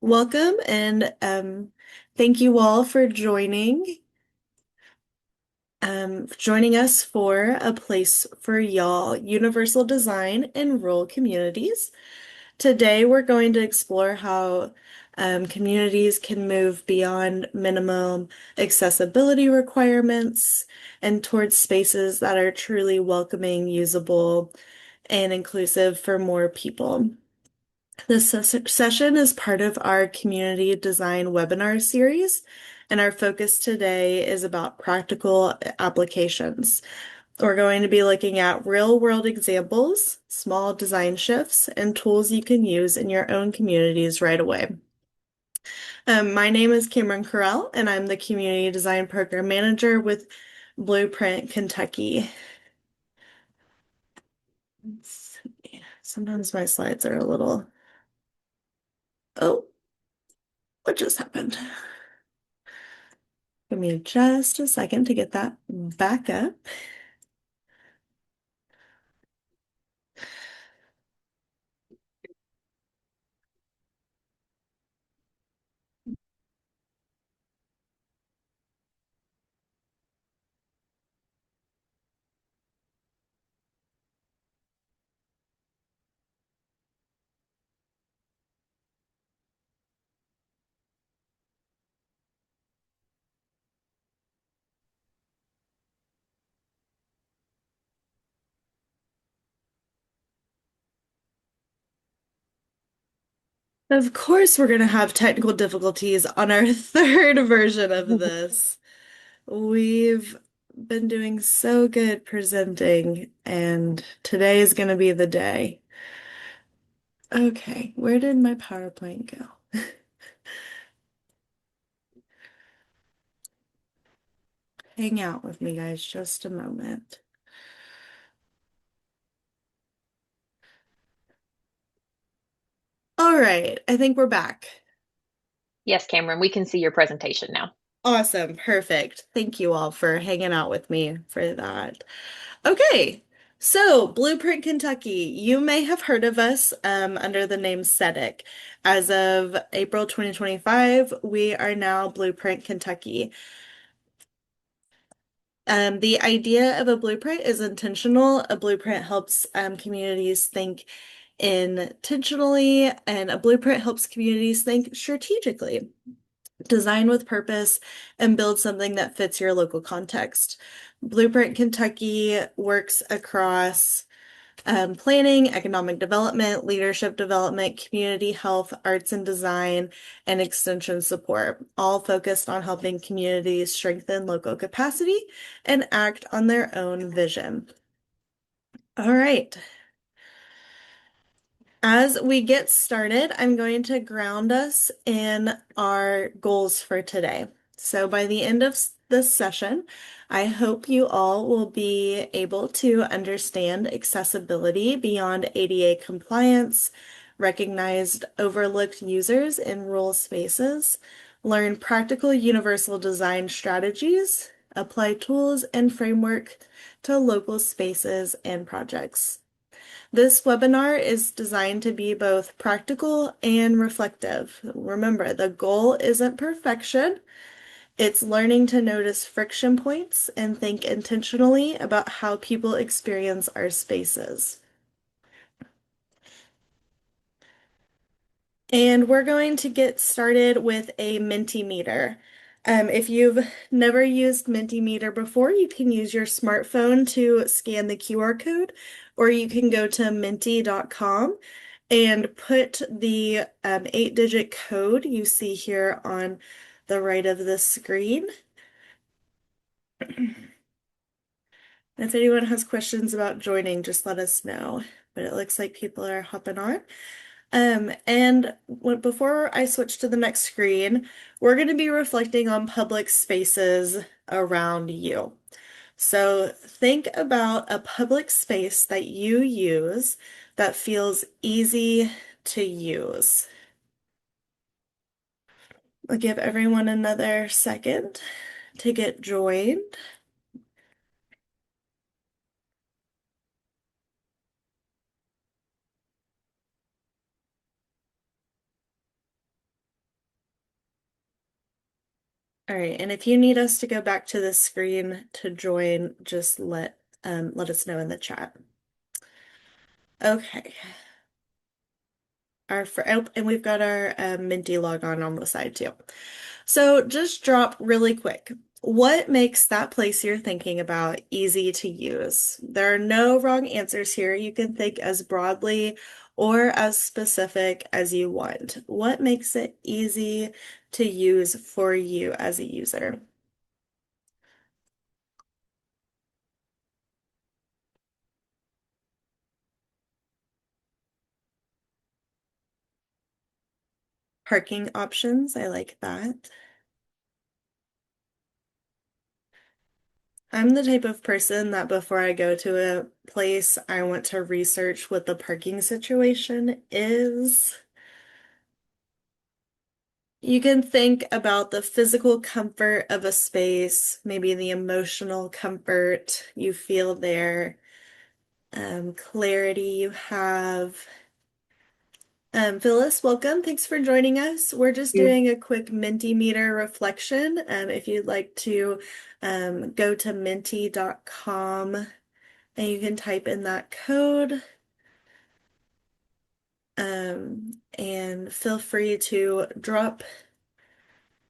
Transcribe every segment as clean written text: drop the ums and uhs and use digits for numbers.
Welcome and thank you all for joining us for A Place for Y'all, Universal Design in Rural Communities. Today we're going to explore how communities can move beyond minimum accessibility requirements and towards spaces that are truly welcoming, usable, and inclusive for more people. This session is part of our community design webinar series, and our focus today is about practical applications. We're going to be looking at real-world examples, small design shifts, and tools you can use in your own communities right away. My name is Cameron Correll, and I'm the Community Design Program Manager with Blueprint Kentucky. Let's see. Sometimes my slides are a little... Oh, what just happened? Give me just a second to get that back up. Of course, we're going to have technical difficulties on our third version of this. We've been doing so good presenting, and today is going to be the day. Okay, where did my PowerPoint go? Hang out with me, guys, just a moment. All right, I think we're back. Yes, Cameron, we can see your presentation now. Awesome, perfect. Thank you all for hanging out with me for that. Okay, so Blueprint Kentucky, you may have heard of us under the name SEDIC. As of April 2025, we are now Blueprint Kentucky. The idea of a blueprint is intentional. A blueprint helps communities think intentionally, and a blueprint helps communities think strategically. Design with purpose, and build something that fits your local context. Blueprint Kentucky works across planning, economic development, leadership development, community health, arts and design, and extension support, all focused on helping communities strengthen local capacity and act on their own vision. All right. As we get started, I'm going to ground us in our goals for today. So by the end of this session, I hope you all will be able to understand accessibility beyond ADA compliance, recognized overlooked users in rural spaces, learn practical universal design strategies, apply tools and framework to local spaces and projects. This webinar is designed to be both practical and reflective. Remember, the goal isn't perfection. It's learning to notice friction points and think intentionally about how people experience our spaces. And we're going to get started with a Mentimeter. If you've never used Mentimeter before, you can use your smartphone to scan the QR code, or you can go to menti.com and put the 8-digit code you see here on the right of the screen. If anyone has questions about joining, just let us know. But it looks like people are hopping on. Before I switch to the next screen, we're going to be reflecting on public spaces around you. So think about a public space that you use that feels easy to use. I'll give everyone another second to get joined. All right, and if you need us to go back to the screen to join, just let us know in the chat. Okay. And we've got our Minty log on the side too. So just drop really quick. What makes that place you're thinking about easy to use? There are no wrong answers here. You can think as broadly or as specific as you want. What makes it easy to use for you as a user? Parking options, I like that. I'm the type of person that before I go to a place, I want to research what the parking situation is. You can think about the physical comfort of a space, maybe the emotional comfort you feel there, clarity you have. Phyllis, welcome. Thanks for joining us. We're just You. doing a quick Mentimeter reflection. If you'd like to go to menti.com and you can type in that code. And feel free to drop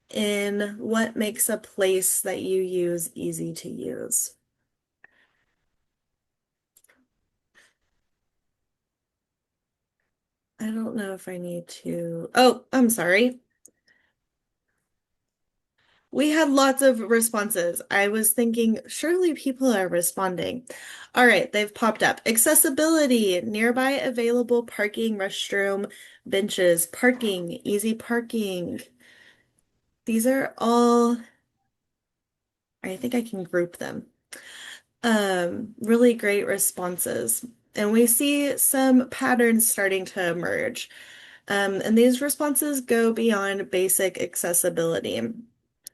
in what makes a place that you use easy to use. I don't know if I need to. Oh, I'm sorry. We had lots of responses. I was thinking, surely people are responding. All right, they've popped up. Accessibility, nearby available parking, restroom, benches, parking, easy parking. These are all, I think I can group them. Really great responses. And we see some patterns starting to emerge. And these responses go beyond basic accessibility.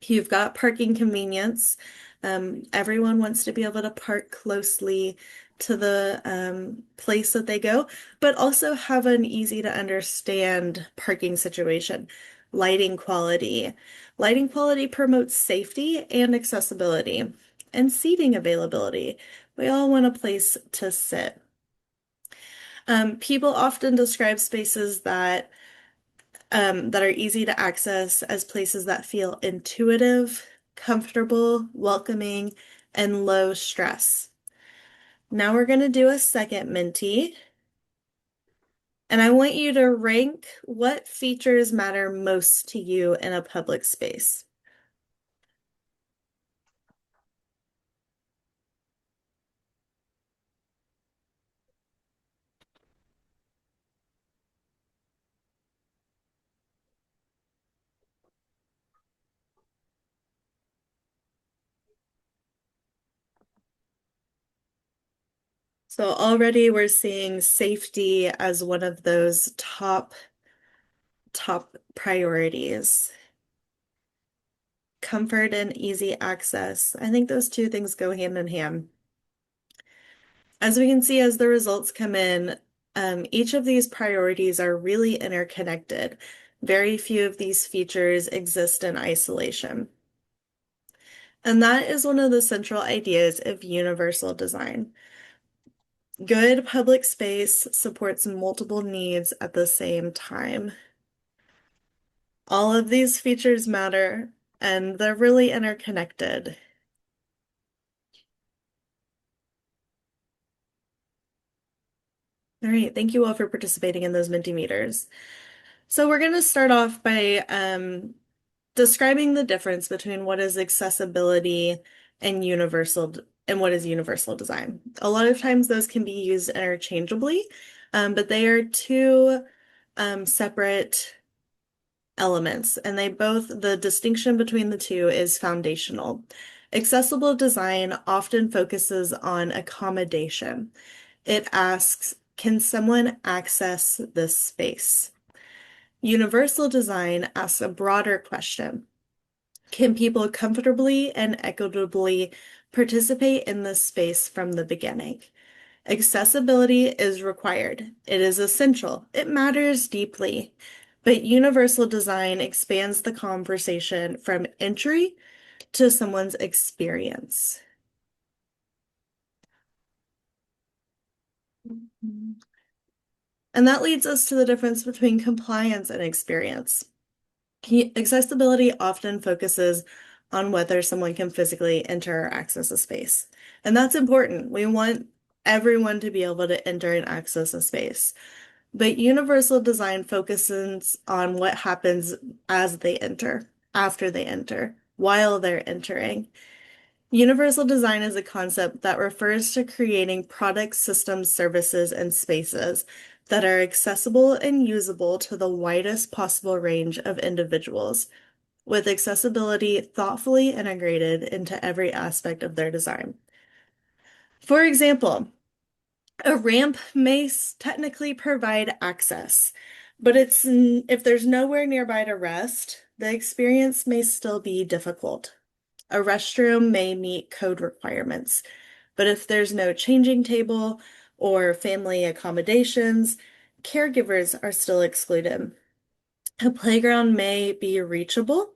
You've got parking convenience. Everyone wants to be able to park closely to the place that they go, but also have an easy to understand parking situation. Lighting quality. Lighting quality promotes safety and accessibility, and seating availability. We all want a place to sit. People often describe spaces that are easy to access as places that feel intuitive, comfortable, welcoming, and low stress. Now we're going to do a second Minty, and I want you to rank what features matter most to you in a public space. So already we're seeing safety as one of those top priorities. Comfort and easy access. I think those two things go hand in hand. As we can see, as the results come in, each of these priorities are really interconnected. Very few of these features exist in isolation. And that is one of the central ideas of universal design. Good public space supports multiple needs at the same time. All of these features matter, and they're really interconnected. All right, thank you all for participating in those Mentimeters. So we're going to start off by describing the difference between what is accessibility and what is universal design. A lot of times those can be used interchangeably, but they are two separate elements, and the distinction between the two is foundational. Accessible design often focuses on accommodation. It asks, can someone access this space? Universal design asks a broader question. Can people comfortably and equitably participate in this space from the beginning? Accessibility is required. It is essential. It matters deeply. But universal design expands the conversation from entry to someone's experience. And that leads us to the difference between compliance and experience. Accessibility often focuses on whether someone can physically enter or access a space. And that's important. We want everyone to be able to enter and access a space. But universal design focuses on what happens as they enter, after they enter, while they're entering. Universal design is a concept that refers to creating products, systems, services, and spaces that are accessible and usable to the widest possible range of individuals, with accessibility thoughtfully integrated into every aspect of their design. For example, a ramp may technically provide access, but if there's nowhere nearby to rest, the experience may still be difficult. A restroom may meet code requirements, but if there's no changing table or family accommodations, caregivers are still excluded. A playground may be reachable,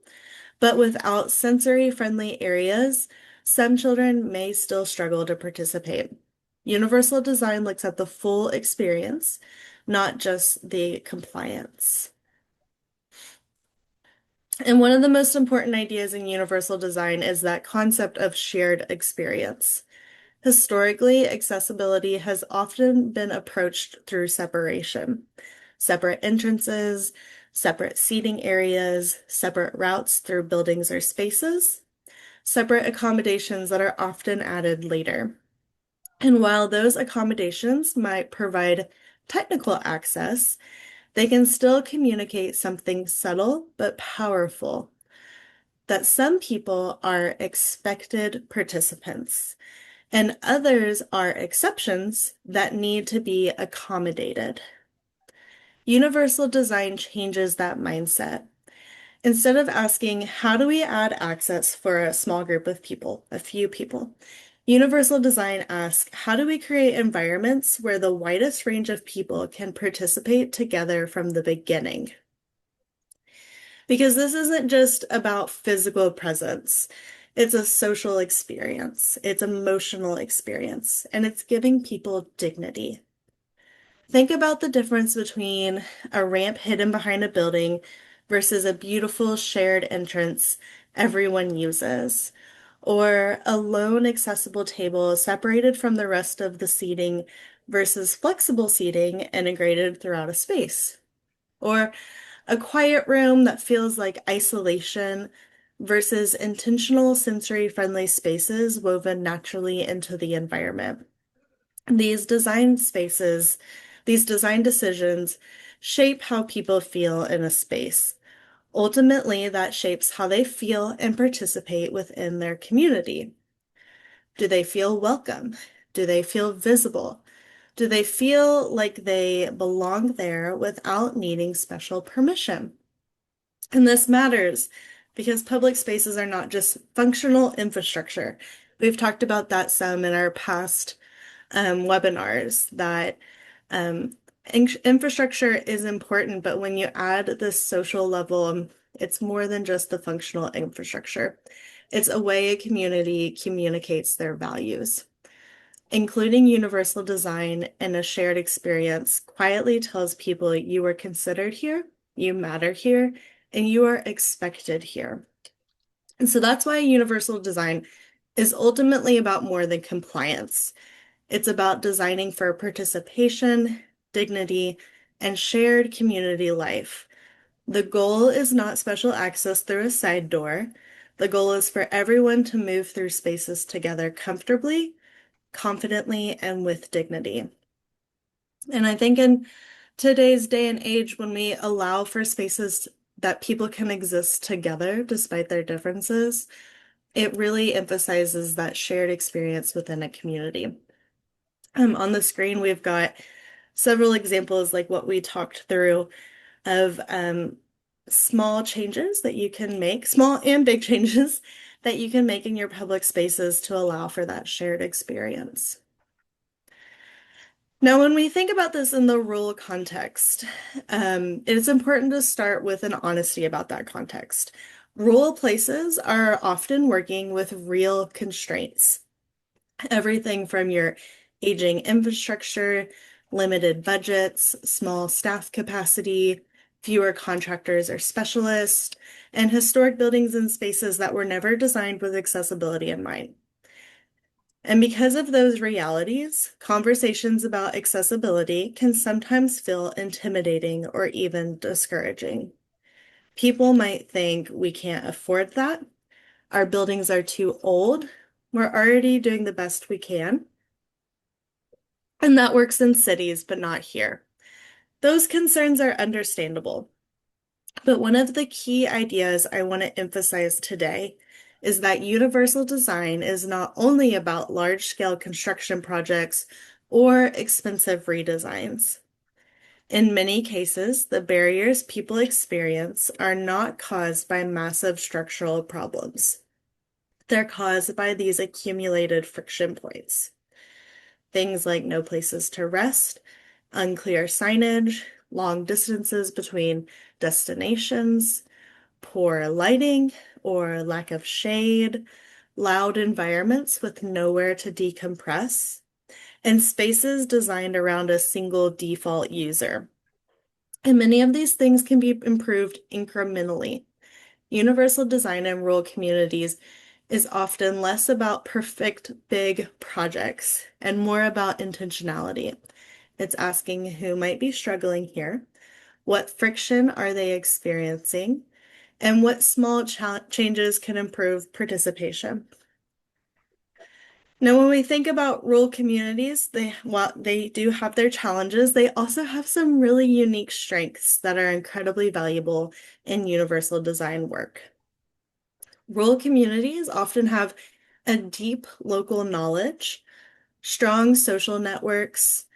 but without sensory-friendly areas, some children may still struggle to participate. Universal design looks at the full experience, not just the compliance. And one of the most important ideas in universal design is that concept of shared experience. Historically, accessibility has often been approached through separation. Separate entrances, separate seating areas, separate routes through buildings or spaces, separate accommodations that are often added later. And while those accommodations might provide technical access, they can still communicate something subtle but powerful, that some people are expected participants and others are exceptions that need to be accommodated. Universal design changes that mindset. Instead of asking, how do we add access for a small group of people, a few people? Universal design asks, how do we create environments where the widest range of people can participate together from the beginning? Because this isn't just about physical presence. It's a social experience, it's emotional experience, and it's giving people dignity. Think about the difference between a ramp hidden behind a building versus a beautiful shared entrance everyone uses, or a lone accessible table separated from the rest of the seating versus flexible seating integrated throughout a space, or a quiet room that feels like isolation versus intentional sensory-friendly spaces woven naturally into the environment. These design spaces, these design decisions shape how people feel in a space. Ultimately, that shapes how they feel and participate within their community. Do they feel welcome? Do they feel visible? Do they feel like they belong there without needing special permission? And this matters because public spaces are not just functional infrastructure. We've talked about that some in our past webinars that um, infrastructure is important, but when you add this social level, it's more than just the functional infrastructure. It's a way a community communicates their values. Including universal design and a shared experience quietly tells people you are considered here, you matter here, and you are expected here. And so that's why universal design is ultimately about more than compliance. It's about designing for participation, dignity, and shared community life. The goal is not special access through a side door. The goal is for everyone to move through spaces together comfortably, confidently, and with dignity. And I think in today's day and age, when we allow for spaces that people can exist together despite their differences, it really emphasizes that shared experience within a community. On the screen, we've got several examples like what we talked through of small changes that you can make, small and big changes that you can make in your public spaces to allow for that shared experience. Now, when we think about this in the rural context, it is important to start with an honesty about that context. Rural places are often working with real constraints, everything from your aging infrastructure, limited budgets, small staff capacity, fewer contractors or specialists, and historic buildings and spaces that were never designed with accessibility in mind. And because of those realities, conversations about accessibility can sometimes feel intimidating or even discouraging. People might think we can't afford that, our buildings are too old, we're already doing the best we can, and that works in cities, but not here. Those concerns are understandable. But one of the key ideas I want to emphasize today is that universal design is not only about large-scale construction projects or expensive redesigns. In many cases, the barriers people experience are not caused by massive structural problems. They're caused by these accumulated friction points. Things like no places to rest, unclear signage, long distances between destinations, poor lighting or lack of shade, loud environments with nowhere to decompress, and spaces designed around a single default user. And many of these things can be improved incrementally. Universal design in rural communities is often less about perfect big projects and more about intentionality. It's asking who might be struggling here, what friction are they experiencing, and what small changes can improve participation. Now, when we think about rural communities, while they do have their challenges, they also have some really unique strengths that are incredibly valuable in universal design work. Rural communities often have a deep local knowledge, strong social networks.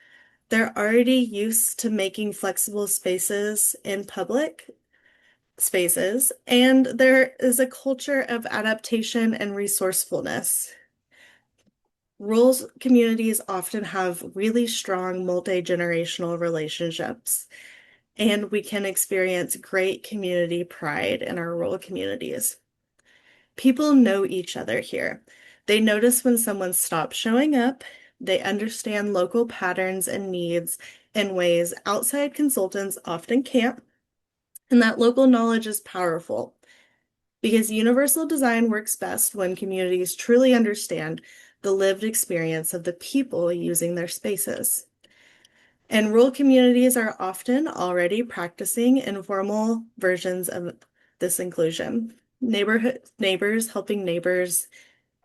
They're already used to making flexible spaces in public spaces, and there is a culture of adaptation and resourcefulness. Rural communities often have really strong multi-generational relationships, and we can experience great community pride in our rural communities. People know each other here. They notice when someone stops showing up. They understand local patterns and needs in ways outside consultants often can't. And that local knowledge is powerful because universal design works best when communities truly understand the lived experience of the people using their spaces. And rural communities are often already practicing informal versions of this inclusion. Neighborhood neighbors helping neighbors,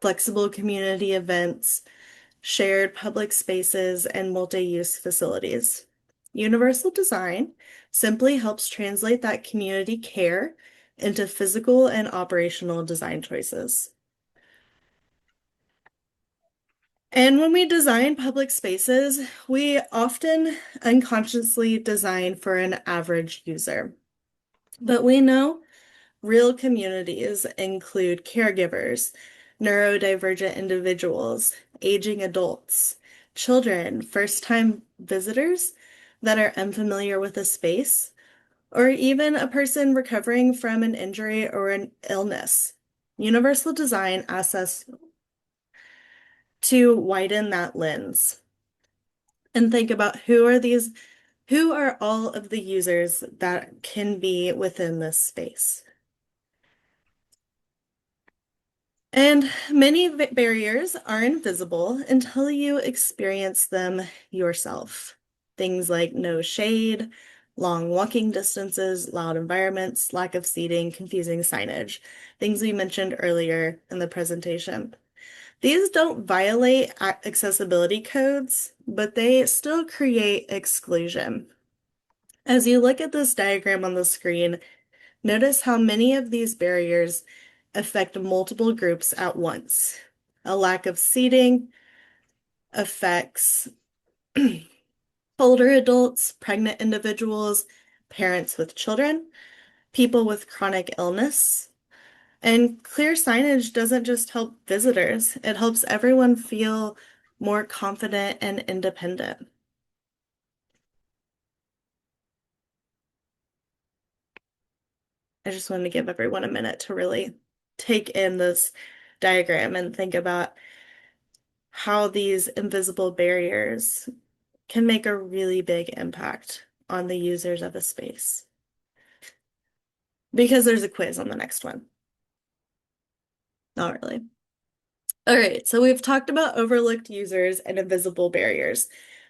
flexible community events, shared public spaces, and multi-use facilities. Universal design simply helps translate that community care into physical and operational design choices. And when we design public spaces, we often unconsciously design for an average user. But we know real communities include caregivers, neurodivergent individuals, aging adults, children, first-time visitors that are unfamiliar with a space, or even a person recovering from an injury or an illness. Universal design asks us to widen that lens and think about who are all of the users that can be within this space. And many barriers are invisible until you experience them yourself. Things like no shade, long walking distances, loud environments, lack of seating, confusing signage, things we mentioned earlier in the presentation. These don't violate accessibility codes, but they still create exclusion. As you look at this diagram on the screen, notice how many of these barriers affect multiple groups at once. A lack of seating affects older adults, pregnant individuals, parents with children, people with chronic illness. And clear signage doesn't just help visitors, it helps everyone feel more confident and independent. I just wanted to give everyone a minute to really take in this diagram and think about how these invisible barriers can make a really big impact on the users of a space. Because there's a quiz on the next one. Not really. All right, so we've talked about overlooked users and invisible barriers.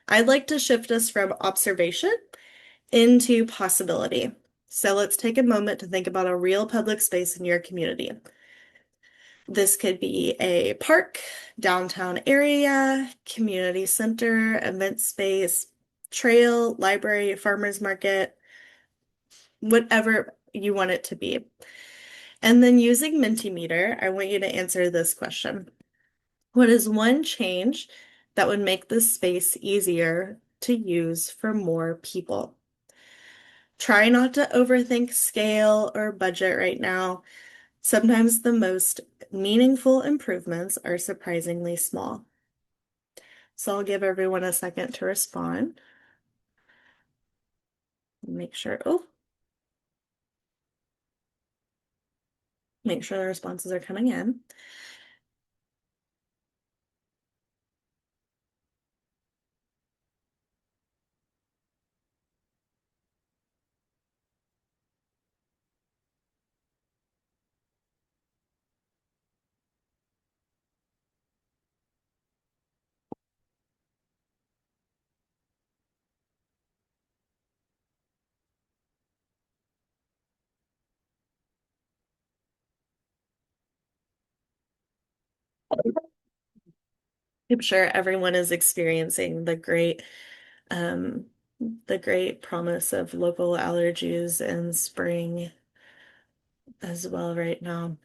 I'd like to shift us from observation into possibility. So let's take a moment to think about a real public space in your community. This could be a park, downtown area, community center, event space, trail, library, farmer's market, whatever you want it to be. And then using Mentimeter, I want you to answer this question. What is one change that would make this space easier to use for more people? Try not to overthink scale or budget right now. Sometimes the most meaningful improvements are surprisingly small. So I'll give everyone a second to respond. Make sure the responses are coming in. I'm sure everyone is experiencing um, the great promise of local allergies in spring as well right now.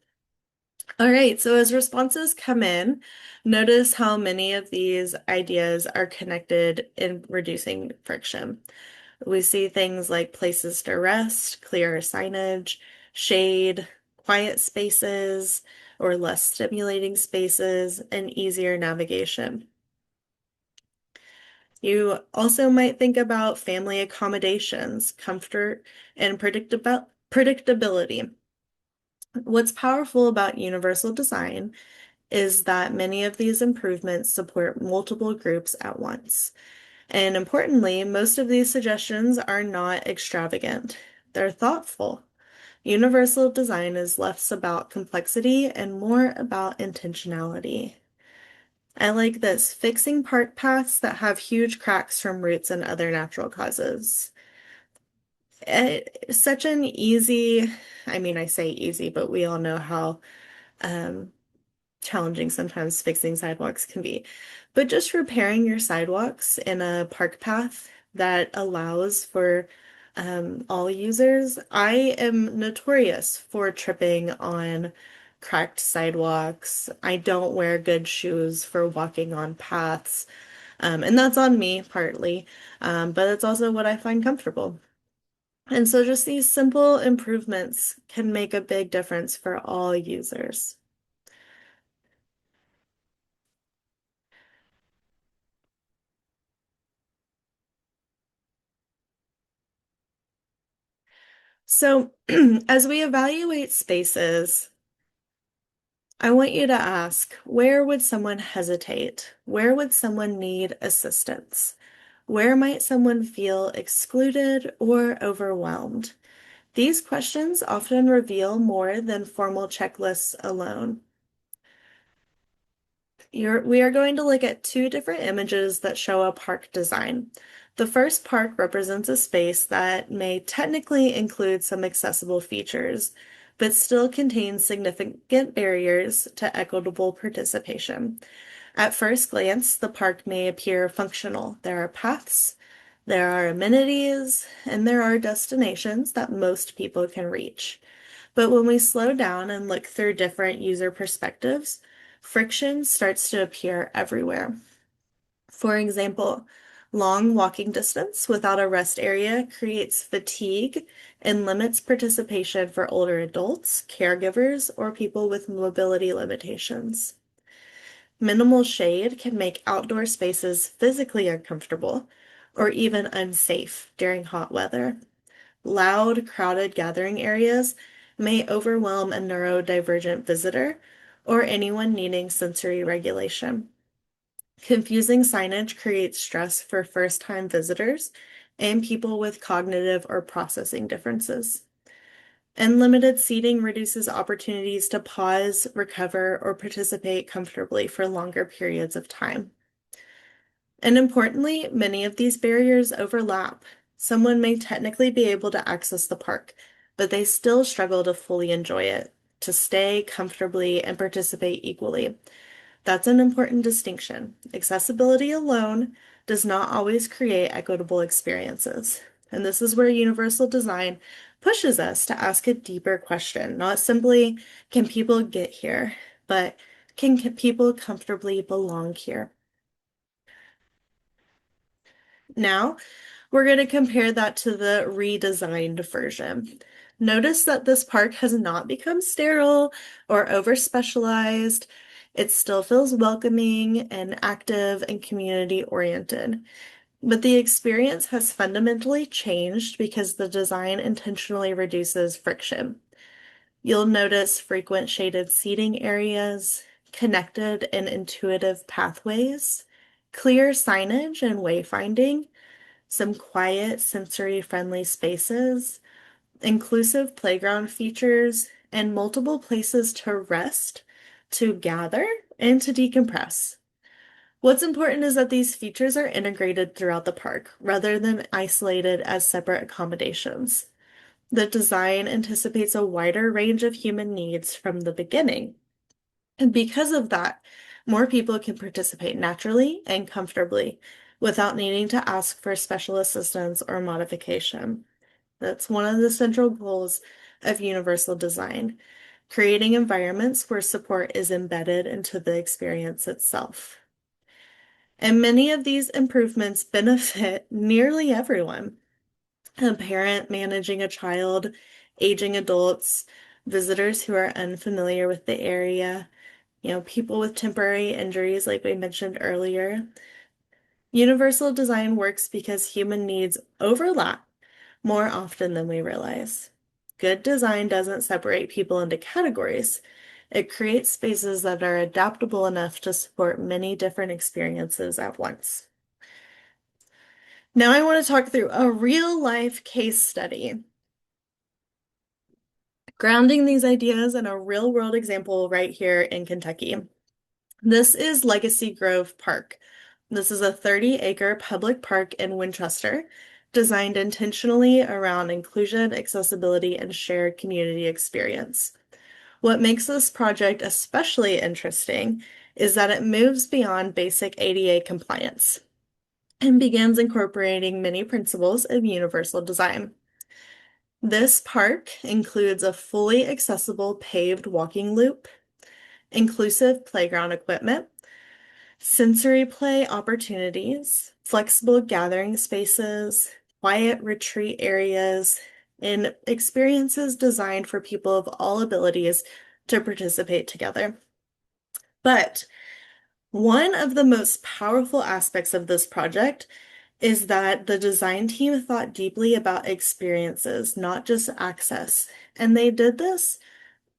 All right, so as responses come in, notice how many of these ideas are connected in reducing friction. We see things like places to rest, clearer signage, shade, quiet spaces, or less stimulating spaces, and easier navigation. You also might think about family accommodations, comfort, and predictability. What's powerful about universal design is that many of these improvements support multiple groups at once. And importantly, most of these suggestions are not extravagant. They're thoughtful. Universal design is less about complexity and more about intentionality. I like this, fixing park paths that have huge cracks from roots and other natural causes. Such an easy, I mean, I say easy, but we all know how um, challenging sometimes fixing sidewalks can be. But just repairing your sidewalks in a park path that allows for all users. I am notorious for tripping on cracked sidewalks. I don't wear good shoes for walking on paths. And that's on me partly, but it's also what I find comfortable. And so just these simple improvements can make a big difference for all users. So, as we evaluate spaces, I want you to ask, where would someone hesitate? Where would someone need assistance? Where might someone feel excluded or overwhelmed? These questions often reveal more than formal checklists alone. We are going to look at two different images that show a park design. The first park represents a space that may technically include some accessible features, but still contains significant barriers to equitable participation. At first glance, the park may appear functional. There are paths, there are amenities, and there are destinations that most people can reach. But when we slow down and look through different user perspectives, friction starts to appear everywhere. For example, long walking distance without a rest area creates fatigue and limits participation for older adults, caregivers, or people with mobility limitations. Minimal shade can make outdoor spaces physically uncomfortable or even unsafe during hot weather. Loud, crowded gathering areas may overwhelm a neurodivergent visitor or anyone needing sensory regulation. Confusing signage creates stress for first-time visitors and people with cognitive or processing differences. And limited seating reduces opportunities to pause, recover, or participate comfortably for longer periods of time. And importantly, many of these barriers overlap. Someone may technically be able to access the park, but they still struggle to fully enjoy it, to stay comfortably and participate equally. That's an important distinction. Accessibility alone does not always create equitable experiences. And this is where universal design pushes us to ask a deeper question, not simply, can people get here, but can people comfortably belong here? Now, we're going to compare that to the redesigned version. Notice that this park has not become sterile or over-specialized. It still feels welcoming and active and community-oriented. But the experience has fundamentally changed because the design intentionally reduces friction. You'll notice frequent shaded seating areas, connected and intuitive pathways, clear signage and wayfinding, some quiet, sensory-friendly spaces, inclusive playground features, and multiple places to rest, to gather, and to decompress. What's important is that these features are integrated throughout the park rather than isolated as separate accommodations. The design anticipates a wider range of human needs from the beginning. And because of that, more people can participate naturally and comfortably without needing to ask for special assistance or modification. That's one of the central goals of universal design, creating environments where support is embedded into the experience itself. And many of these improvements benefit nearly everyone. A parent managing a child, aging adults, visitors who are unfamiliar with the area, people with temporary injuries, like we mentioned earlier. Universal design works because human needs overlap more often than we realize. Good design doesn't separate people into categories. It creates spaces that are adaptable enough to support many different experiences at once. Now I want to talk through a real-life case study, grounding these ideas in a real-world example right here in Kentucky. This is Legacy Grove Park. This is a 30-acre public park in Winchester, designed intentionally around inclusion, accessibility, and shared community experience. What makes this project especially interesting is that it moves beyond basic ADA compliance and begins incorporating many principles of universal design. This park includes a fully accessible paved walking loop, inclusive playground equipment, sensory play opportunities, flexible gathering spaces, quiet retreat areas, and experiences designed for people of all abilities to participate together. But one of the most powerful aspects of this project is that the design team thought deeply about experiences, not just access. And they did this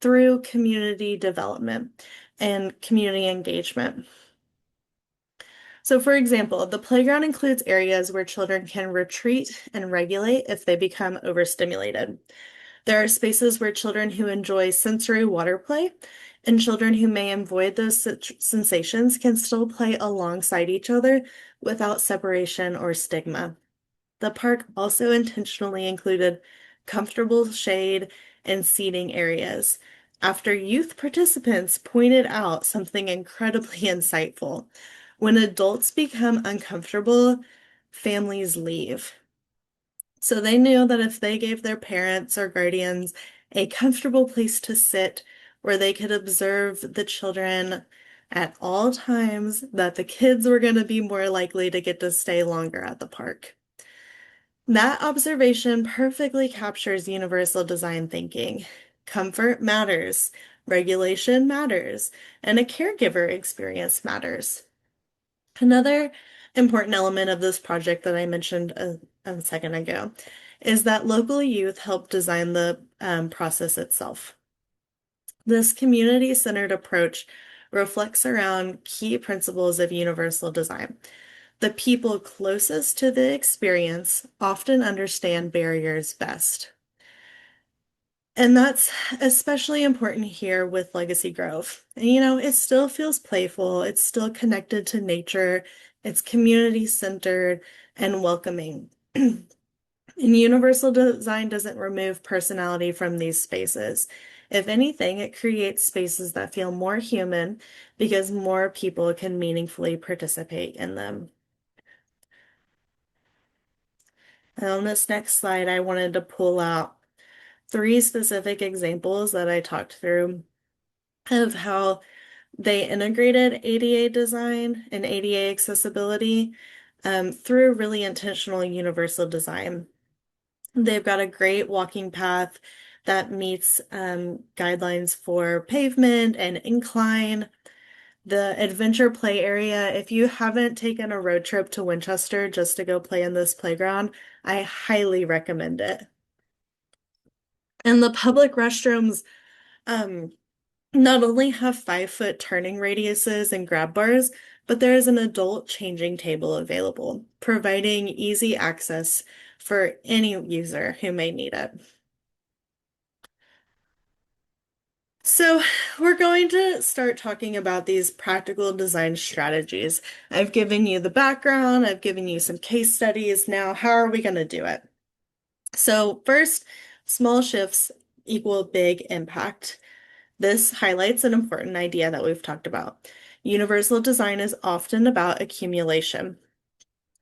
through community development and community engagement. So, for example, the playground includes areas where children can retreat and regulate if they become overstimulated. There are spaces where children who enjoy sensory water play and children who may avoid those sensations can still play alongside each other without separation or stigma. The park also intentionally included comfortable shade and seating areas after youth participants pointed out something incredibly insightful. When adults become uncomfortable, families leave. So they knew that if they gave their parents or guardians a comfortable place to sit where they could observe the children at all times, that the kids were going to be more likely to get to stay longer at the park. That observation perfectly captures universal design thinking. Comfort matters, regulation matters, and a caregiver experience matters. Another important element of this project that I mentioned a second ago is that local youth helped design the process itself. This community-centered approach reflects around key principles of universal design. The people closest to the experience often understand barriers best. And that's especially important here with Legacy Grove. And, it still feels playful, it's still connected to nature, it's community-centered and welcoming. And universal design doesn't remove personality from these spaces. If anything, it creates spaces that feel more human because more people can meaningfully participate in them. And on this next slide, I wanted to pull out three specific examples that I talked through of how they integrated ADA design and ADA accessibility through really intentional universal design. They've got a great walking path that meets guidelines for pavement and incline. The adventure play area, if you haven't taken a road trip to Winchester just to go play in this playground, I highly recommend it. And the public restrooms um, not only have 5-foot turning radiuses and grab bars, but there is an adult changing table available, providing easy access for any user who may need it. So, we're going to start talking about these practical design strategies. I've given you the background, I've given you some case studies. Now, how are we going to do it? So, first, small shifts equal big impact. This highlights an important idea that we've talked about. Universal design is often about accumulation.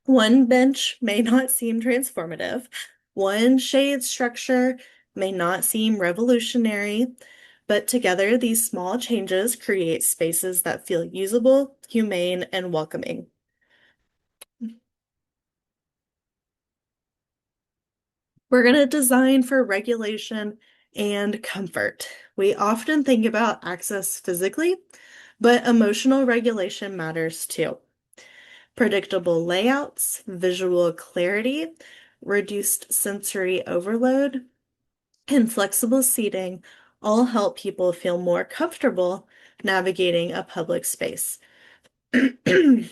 One bench may not seem transformative. One shade structure may not seem revolutionary, but together these small changes create spaces that feel usable, humane, and welcoming. We're going to design for regulation and comfort. We often think about access physically, but emotional regulation matters too. Predictable layouts, visual clarity, reduced sensory overload, and flexible seating all help people feel more comfortable navigating a public space. And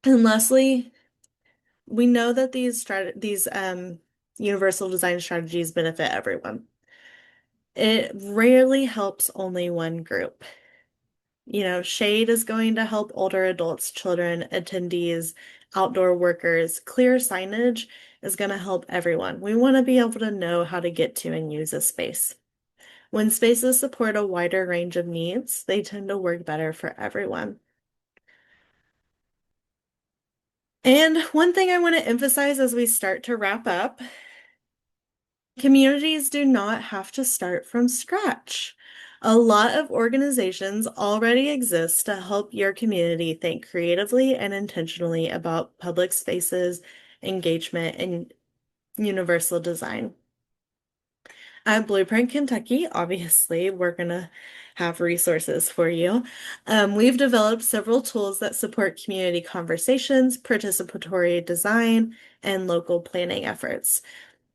lastly, we know that these universal design strategies benefit everyone. It rarely helps only one group. Shade is going to help older adults, children, attendees, outdoor workers. Clear signage is going to help everyone. We want to be able to know how to get to and use a space. When spaces support a wider range of needs, they tend to work better for everyone. And one thing I want to emphasize as we start to wrap up, communities do not have to start from scratch. A lot of organizations already exist to help your community think creatively and intentionally about public spaces, engagement, and universal design. At Blueprint Kentucky, obviously, we're going to have resources for you. We've developed several tools that support community conversations, participatory design, and local planning efforts.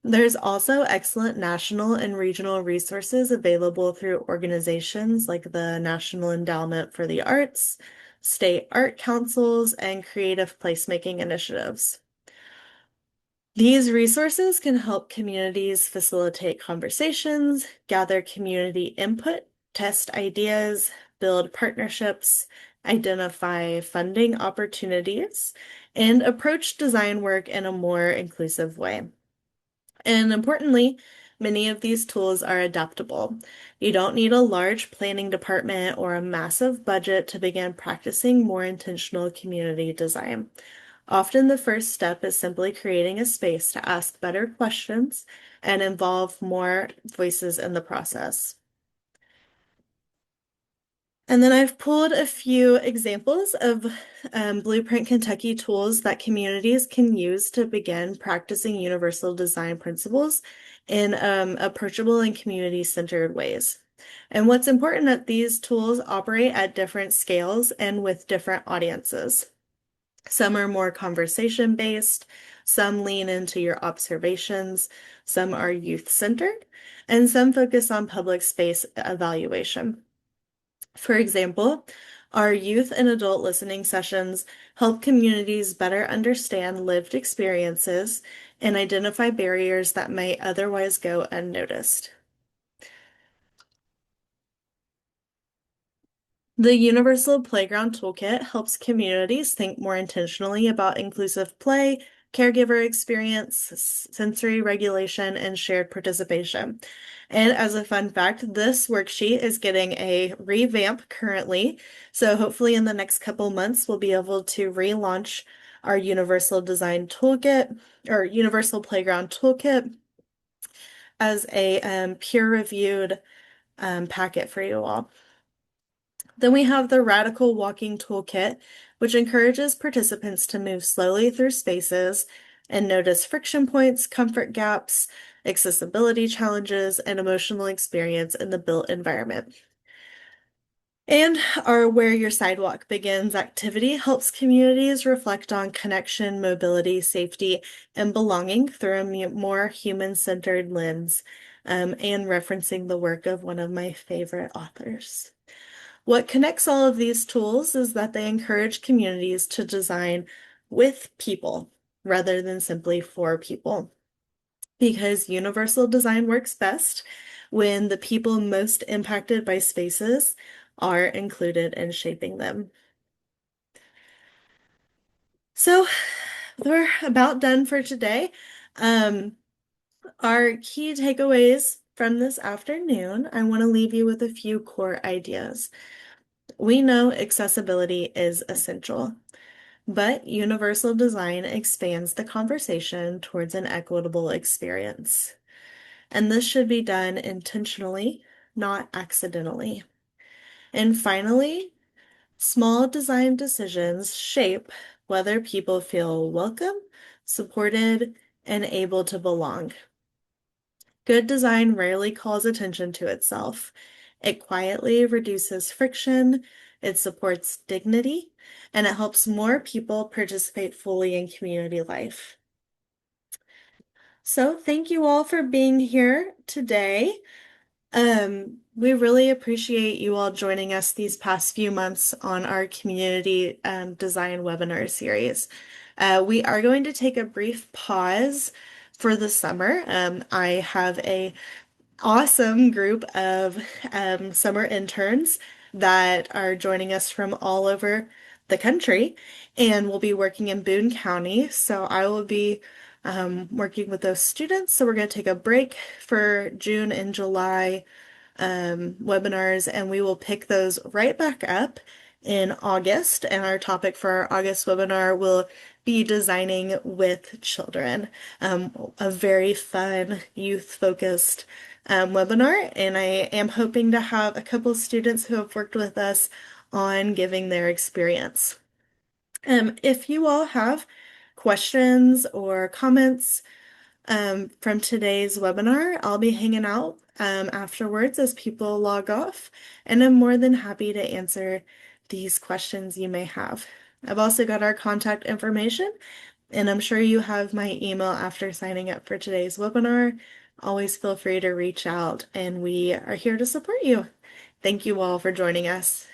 There's also excellent national and regional resources available through organizations like the National Endowment for the Arts, state art councils, and creative placemaking initiatives. These resources can help communities facilitate conversations, gather community input, test ideas, build partnerships, identify funding opportunities, and approach design work in a more inclusive way. And importantly, many of these tools are adaptable. You don't need a large planning department or a massive budget to begin practicing more intentional community design. Often the first step is simply creating a space to ask better questions and involve more voices in the process. And then I've pulled a few examples of Blueprint Kentucky tools that communities can use to begin practicing universal design principles in approachable and community-centered ways. And what's important that these tools operate at different scales and with different audiences. Some are more conversation-based, Some lean into your observations, some are youth-centered, and some focus on public space evaluation. For example, our youth and adult listening sessions help communities better understand lived experiences and identify barriers that may otherwise go unnoticed. The Universal Playground Toolkit helps communities think more intentionally about inclusive play, caregiver experience, sensory regulation, and shared participation. And as a fun fact, this worksheet is getting a revamp currently. So hopefully in the next couple months, we'll be able to relaunch our Universal Design Toolkit or Universal Playground Toolkit as a peer-reviewed packet for you all. Then we have the Radical Walking Toolkit, which encourages participants to move slowly through spaces and notice friction points, comfort gaps, accessibility challenges, and emotional experience in the built environment. And our Where Your Sidewalk Begins activity helps communities reflect on connection, mobility, safety, and belonging through a more human-centered lens, and referencing the work of one of my favorite authors. What connects all of these tools is that they encourage communities to design with people rather than simply for people, because universal design works best when the people most impacted by spaces are included in shaping them. So we're about done for today. Um, our key takeaways from this afternoon, I want to leave you with a few core ideas. We know accessibility is essential, but universal design expands the conversation towards an equitable experience. And this should be done intentionally, not accidentally. And finally, small design decisions shape whether people feel welcome, supported, and able to belong. Good design rarely calls attention to itself. It quietly reduces friction, it supports dignity, and it helps more people participate fully in community life. So, thank you all for being here today. We really appreciate you all joining us these past few months on our community design webinar series. We are going to take a brief pause for the summer. I have a awesome group of summer interns that are joining us from all over the country, and we'll be working in Boone County. So I will be working with those students. So we're going to take a break for June and July webinars, and we will pick those right back up in August. And our topic for our August webinar will be designing with children, a very fun youth-focused webinar. And I am hoping to have a couple students who have worked with us on giving their experience. If you all have questions or comments, from today's webinar, I'll be hanging out afterwards as people log off, and I'm more than happy to answer these questions you may have. I've also got our contact information, and I'm sure you have my email after signing up for today's webinar. Always feel free to reach out, and we are here to support you. Thank you all for joining us.